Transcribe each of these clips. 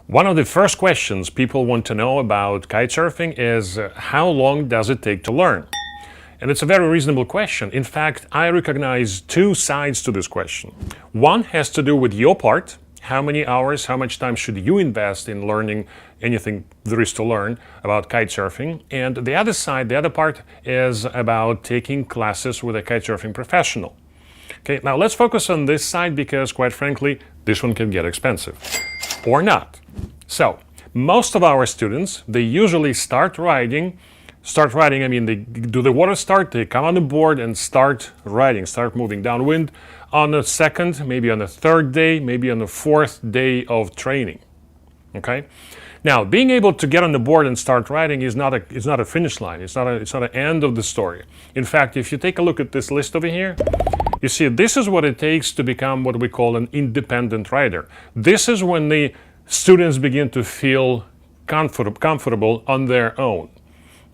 One of the first questions people want to know about kitesurfing is how long does it take to learn? And it's a very reasonable question. In fact, I recognize two sides to this question. One has to do with your part. How many hours, how much time should you invest in learning anything there is to learn about kitesurfing? And the other side, the other part is about taking classes with a kitesurfing professional. Okay, now let's focus on this side because, quite frankly, this one can get expensive. Or not. So, most of our students, they usually start riding, I mean, they do the water start, they come on the board and start riding, start moving downwind on the second, maybe on the third day, maybe on the fourth day of training. Okay? Now, being able to get on the board and start riding is not a finish line. It's not an end of the story. In fact, if you take a look at this list over here, you see this is what it takes to become what we call an independent rider. This is when the students begin to feel comfortable on their own.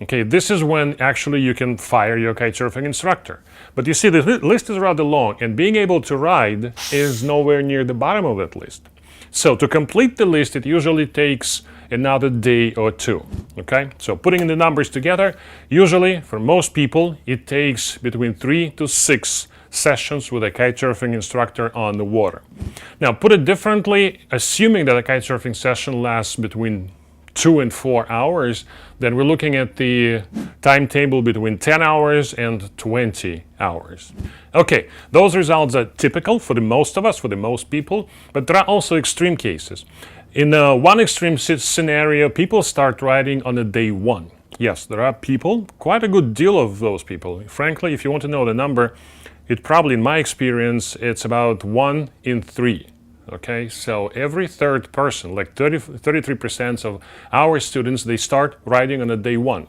Okay, this is when actually you can fire your kitesurfing instructor. But you see, the list is rather long, and being able to ride is nowhere near the bottom of that list. So to complete the list, it usually takes another day or two. Okay, so putting the numbers together, usually for most people, it takes between 3 to 6 sessions with a kitesurfing instructor on the water. Now, put it differently, assuming that a kitesurfing session lasts between 2 and 4 hours, then we're looking at the timetable between 10 hours and 20 hours. Okay, those results are typical for the most of us, for the most people, but there are also extreme cases. In one extreme scenario, people start riding on a day one. Yes, there are people, quite a good deal of those people. Frankly, if you want to know the number, it probably, in my experience, it's about 1 in 3. Okay, so every third person, like 33% of our students, they start riding on a day one.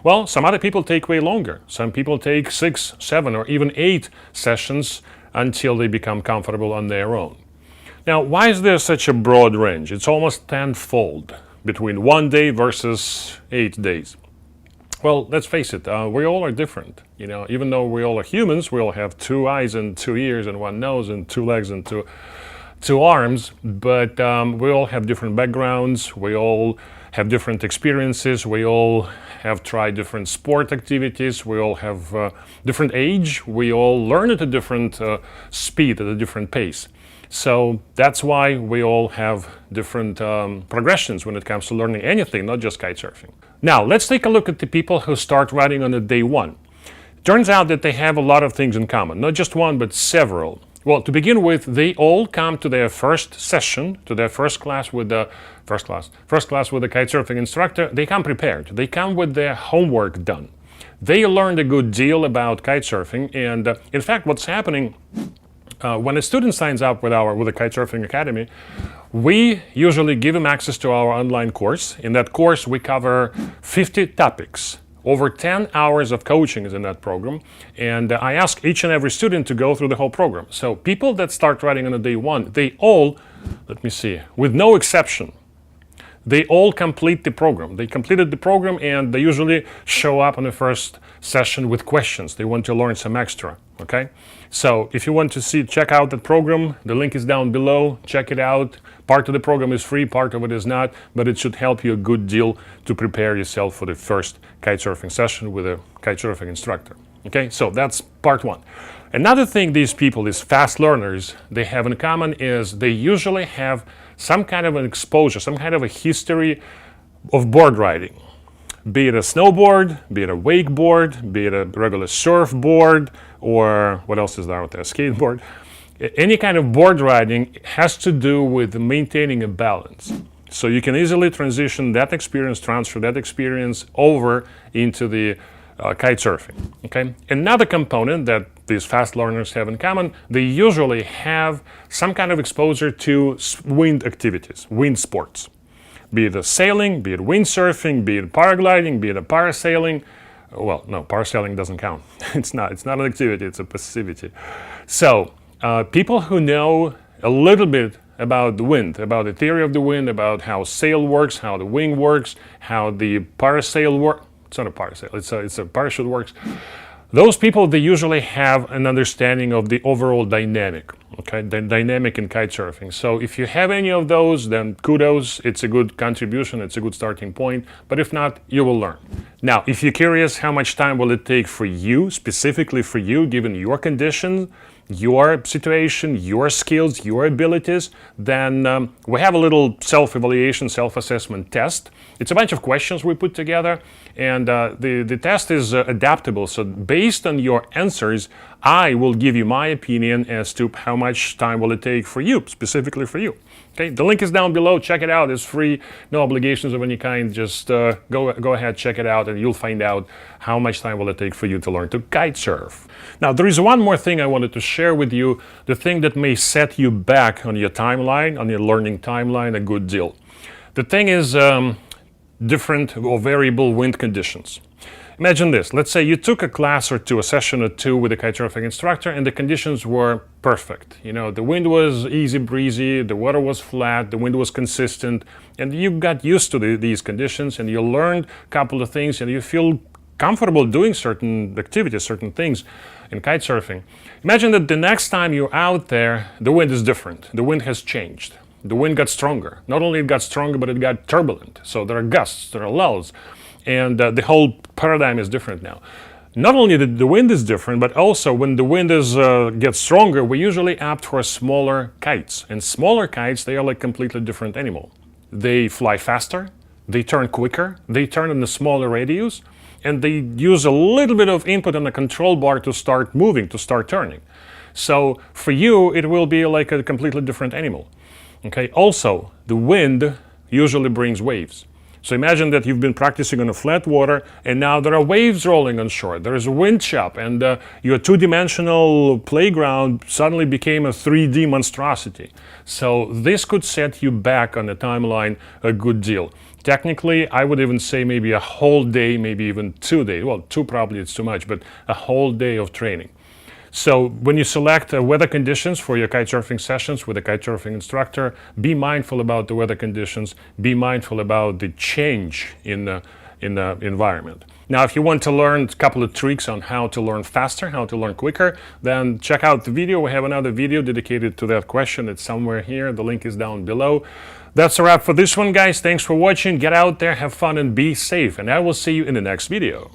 Well, some other people take way longer. Some people take 6, 7, or even 8 sessions until they become comfortable on their own. Now, why is there such a broad range? It's almost tenfold between 1 day versus 8 days. Well, let's face it, we all are different. You know, even though we all are humans, we all have 2 eyes and 2 ears and 1 nose and 2 legs and two arms, but we all have different backgrounds, we all have different experiences, we all have tried different sport activities, we all have different age, we all learn at a different speed, at a different pace. So that's why we all have different progressions when it comes to learning anything, not just kitesurfing. Now, let's take a look at the people who start riding on a day one. Turns out that they have a lot of things in common, not just one, but several. Well, to begin with, they all come to their first session, to their first class with the kitesurfing instructor. They come prepared. They come with their homework done. They learned a good deal about kitesurfing, and in fact, what's happening when a student signs up with the Kitesurfing Academy, we usually give him access to our online course. In that course, we cover 50 topics. Over 10 hours of coaching is in that program, and I ask each and every student to go through the whole program. So people that start riding on a day one, they all, let me see, with no exception, they all complete the program. They completed the program, and they usually show up on the first session with questions. They want to learn some extra, okay? So if you want to check out that program, the link is down below. Check it out. Part of the program is free, part of it is not, but it should help you a good deal to prepare yourself for the first kitesurfing session with a kitesurfing instructor. Okay, so that's part one. Another thing these people, these fast learners, they have in common is they usually have some kind of an exposure, some kind of a history of board riding. Be it a snowboard, be it a wakeboard, be it a regular surfboard, or what else is there out there, skateboard. Any kind of board riding has to do with maintaining a balance. So you can easily transition that experience, transfer that experience over into the kite surfing. Okay. Another component that these fast learners have in common, they usually have some kind of exposure to wind activities, wind sports. Be it a sailing, be it windsurfing, be it paragliding, be it a parasailing. Well, no, parasailing doesn't count. It's not an activity, it's a passivity. So people who know a little bit about the wind, about the theory of the wind, about how sail works, how the wing works, how the parasail works. It's not a parasail, it's a parachute works. Those people, they usually have an understanding of the overall dynamic, okay, the dynamic in kite surfing. So if you have any of those, then kudos, it's a good contribution, it's a good starting point, but if not, you will learn. Now, if you're curious how much time will it take for you, specifically for you, given your conditions, your situation, your skills, your abilities, then we have a little self-evaluation, self-assessment test. It's a bunch of questions we put together, and the test is adaptable. So based on your answers, I will give you my opinion as to how much time will it take for you, specifically for you. Okay, the link is down below. Check it out. It's free, no obligations of any kind. Just go ahead, check it out, and you'll find out how much time will it take for you to learn to kite surf. Now, there is one more thing I wanted to share with you, the thing that may set you back on your timeline, on your learning timeline, a good deal. The thing is different or variable wind conditions. Imagine this. Let's say you took a class or two, a session or two with a kitesurfing instructor, and the conditions were perfect. You know, the wind was easy breezy, the water was flat, the wind was consistent, and you got used to these conditions, and you learned a couple of things, and you feel comfortable doing certain activities, certain things in kitesurfing. Imagine that the next time you're out there, the wind is different. The wind has changed. The wind got stronger. Not only it got stronger, but it got turbulent. So there are gusts, there are lulls. And the whole paradigm is different now. Not only the wind is different, but also when the wind gets stronger, we usually opt for smaller kites. And smaller kites, they are like completely different animal. They fly faster, they turn quicker, they turn in a smaller radius, and they use a little bit of input on the control bar to start moving, to start turning. So for you, it will be like a completely different animal. Okay. Also, the wind usually brings waves. So imagine that you've been practicing on a flat water, and now there are waves rolling on shore. There is a wind chop, and your two-dimensional playground suddenly became a 3D monstrosity. So this could set you back on the timeline a good deal. Technically, I would even say maybe a whole day, maybe even 2 days. Well, 2 probably it's too much, but a whole day of training. So when you select weather conditions for your kitesurfing sessions with a kitesurfing instructor, be mindful about the weather conditions, be mindful about the change in the environment. Now, if you want to learn a couple of tricks on how to learn faster, how to learn quicker, then check out the video. We have another video dedicated to that question. It's somewhere here. The link is down below. That's a wrap for this one, guys. Thanks for watching. Get out there, have fun, and be safe. And I will see you in the next video.